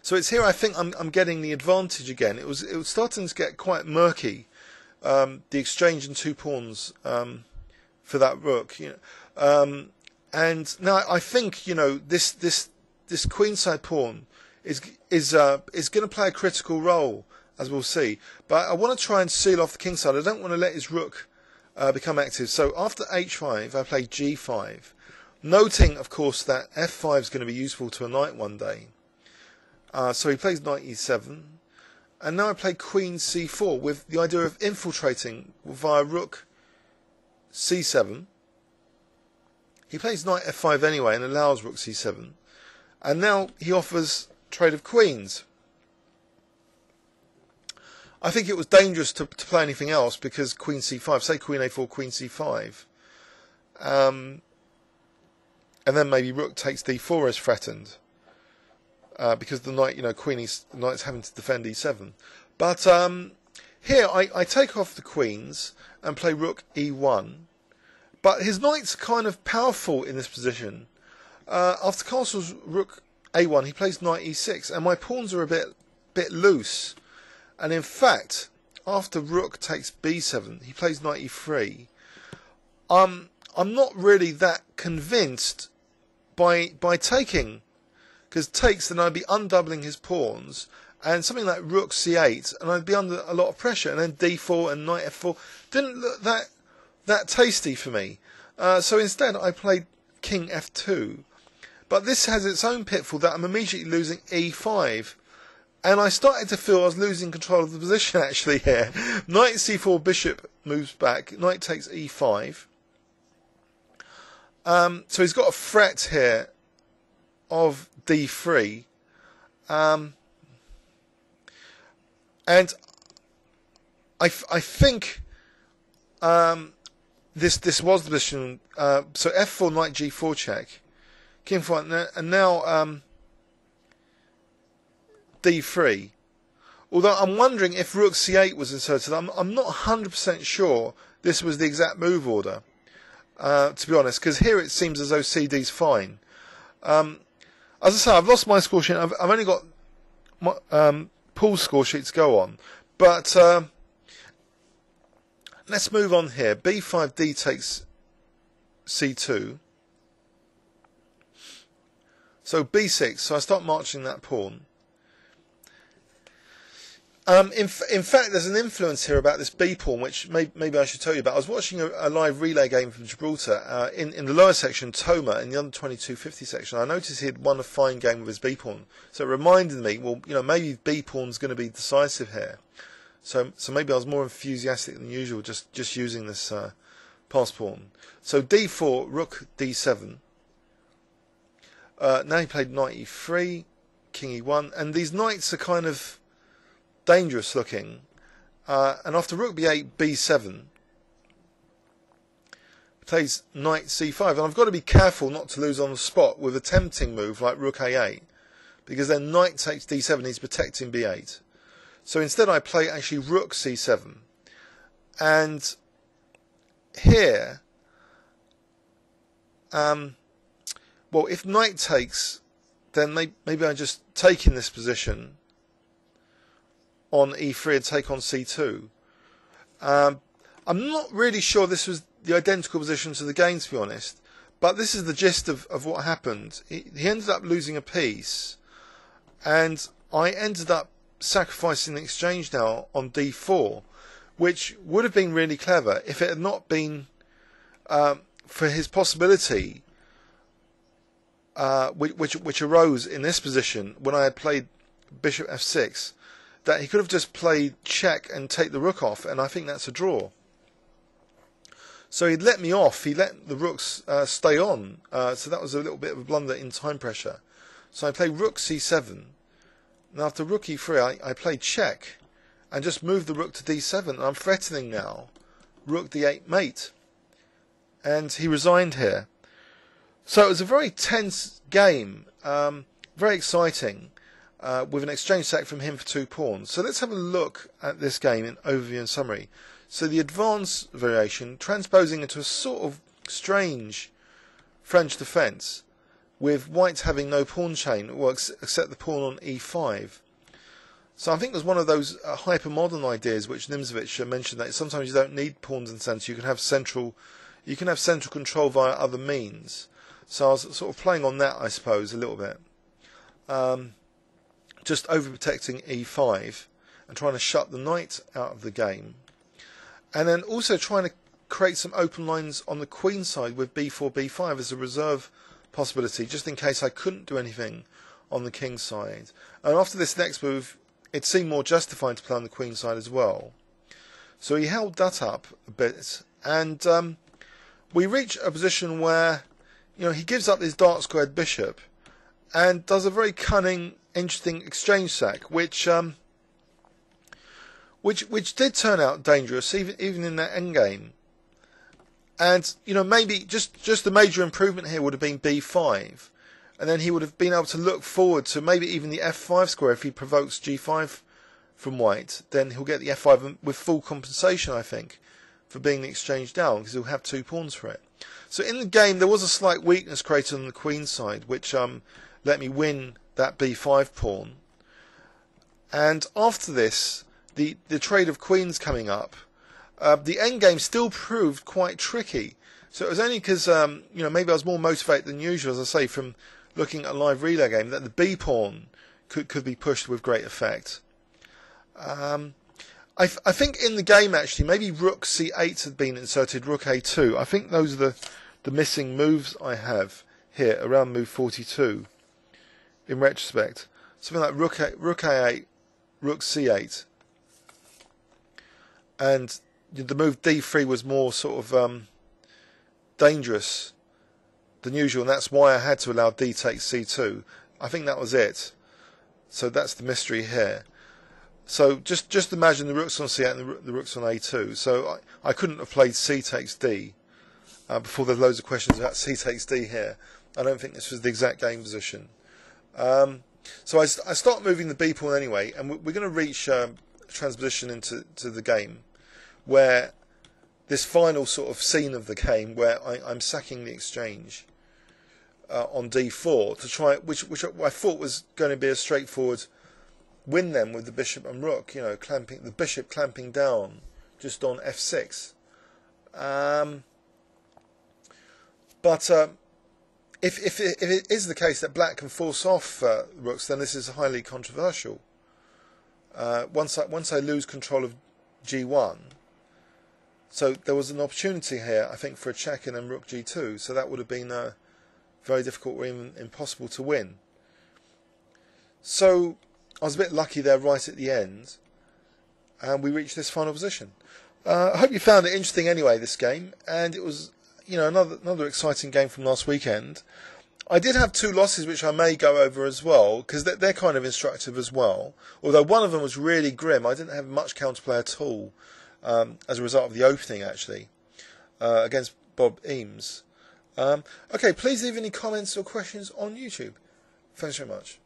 So it's here I think I'm getting the advantage again. It was starting to get quite murky. The exchange in 2 pawns for that rook, and now I think this queenside pawn is going to play a critical role, as we'll see. But I want to try and seal off the kingside. I don't want to let his rook become active. So after h5, I play g5, noting, of course, that f5 is going to be useful to a knight one day. So he plays knight e7, and now I play queen c4 with the idea of infiltrating via rook c7. He plays knight f5 anyway and allows rook c7, and now he offers trade of queens. I think it was dangerous to play anything else because queen c5, say queen a4, queen c5, and then maybe rook takes d4 is threatened. Because the knight, the knight's having to defend e7. But here I take off the queens and play rook e1. But his knight's kind of powerful in this position. After castle's rook a1, he plays knight e6, and my pawns are a bit loose. And in fact, after rook takes b7, he plays knight e3. I'm not really that convinced by taking. Because takes, then I'd be undoubling his pawns, and something like rook c8, and I'd be under a lot of pressure, and then d4 and knight f4 didn't look that tasty for me. So instead I played king f2, but this has its own pitfall that I'm immediately losing e5, and I started to feel I was losing control of the position actually here. Knight c4, bishop moves back, knight takes e5. So he's got a threat here of d3, and I think this was the position. So f4, knight g4 check, king 4, and now d3. Although I'm wondering if rook c8 was inserted. I'm not 100% sure this was the exact move order, to be honest, because here it seems as though cd's fine. As I say, I've lost my score sheet. I've only got my, Paul's score sheet to go on. But let's move on here. b5, d takes c2. So b6. So I start marching that pawn. In fact, there's an influence here about this b pawn, which maybe I should tell you about. I was watching a live relay game from Gibraltar in the lower section, Toma, in the under 2250 section. I noticed he had won a fine game with his b pawn, so it reminded me, well, maybe b pawn's going to be decisive here. So maybe I was more enthusiastic than usual, just using this pass pawn. So d4, rook d7. Now he played knight e3, king e1, and these knights are kind of dangerous looking, and after rook b8, b7, plays knight c5, and I've got to be careful not to lose on the spot with a tempting move like rook a8, because then knight takes d7, he's protecting b8. So instead I play actually rook c7, and here, well, if knight takes, then maybe I just take in this position on e3 and take on c2. I'm not really sure this was the identical position to the game, to be honest, but this is the gist of what happened. He ended up losing a piece, and I ended up sacrificing the exchange now on d4, which would have been really clever if it had not been for his possibility, which arose in this position when I had played bishop f6, that he could have just played check and take the rook off, and I think that's a draw. So he'd let me off, he let the rooks stay on, so that was a little bit of a blunder in time pressure. So I played rook c7, and after rook e3 I played check, and just moved the rook to d7, and I'm threatening now rook d8 mate. And he resigned here. So it was a very tense game, very exciting, with an exchange sack from him for 2 pawns. So let's have a look at this game in overview and summary. So the advanced variation, transposing into a sort of strange French defence, with white having no pawn chain, except the pawn on e5. So I think there's one of those hyper-modern ideas which Nimzovich mentioned, that sometimes you don't need pawns in centre. You can have central control via other means. So I was sort of playing on that, I suppose, a little bit. Just overprotecting e5 and trying to shut the knight out of the game. And then also trying to create some open lines on the queen side with b4, b5 as a reserve possibility, just in case I couldn't do anything on the king side. And after this next move, it seemed more justified to play on the queen side as well. So he held that up a bit, and we reach a position where, you know, he gives up his dark squared bishop and does a very cunning, interesting exchange sack, which did turn out dangerous, even in that endgame. And, you know, maybe just the major improvement here would have been b5. And then he would have been able to look forward to maybe even the f5 square. If he provokes g5 from white, then he'll get the f5 with full compensation, I think, for being the exchange down, because he'll have 2 pawns for it. So in the game, there was a slight weakness created on the queen side, which let me win that b5 pawn. And after this, the trade of queens coming up, the endgame still proved quite tricky. So it was only because, you know, maybe I was more motivated than usual, as I say, from looking at a live relay game, that the b pawn could be pushed with great effect. I think in the game, actually, maybe rook c8 had been inserted, rook a2. I think those are the missing moves I have here around move 42, in retrospect. Something like rook a8, rook c8. And the move d3 was more sort of dangerous than usual, and that's why I had to allow d takes c2. I think that was it. So that's the mystery here. So just imagine the rook's on c8 and the rook's on a2. So I couldn't have played c takes d before there's loads of questions about c takes d here. I don't think this was the exact game position. So I start moving the b pawn anyway, and we're going to reach transposition into the game, where this final sort of scene of the game where I'm sacking the exchange on d4 to try, which I thought was going to be a straightforward win then with the bishop and rook, you know, the bishop clamping down just on f6. But if it is the case that black can force off rooks, then this is highly controversial. Once I lose control of g1, so there was an opportunity here, I think, for a check and then rook g2. So that would have been very difficult or even impossible to win. So I was a bit lucky there right at the end, and we reached this final position. I hope you found it interesting anyway, this game, and it was, you know, another exciting game from last weekend. I did have 2 losses which I may go over as well, because they're kind of instructive as well, although one of them was really grim. I didn't have much counterplay at all as a result of the opening, actually, against Bob Eames. Okay, please leave any comments or questions on YouTube. Thanks very much.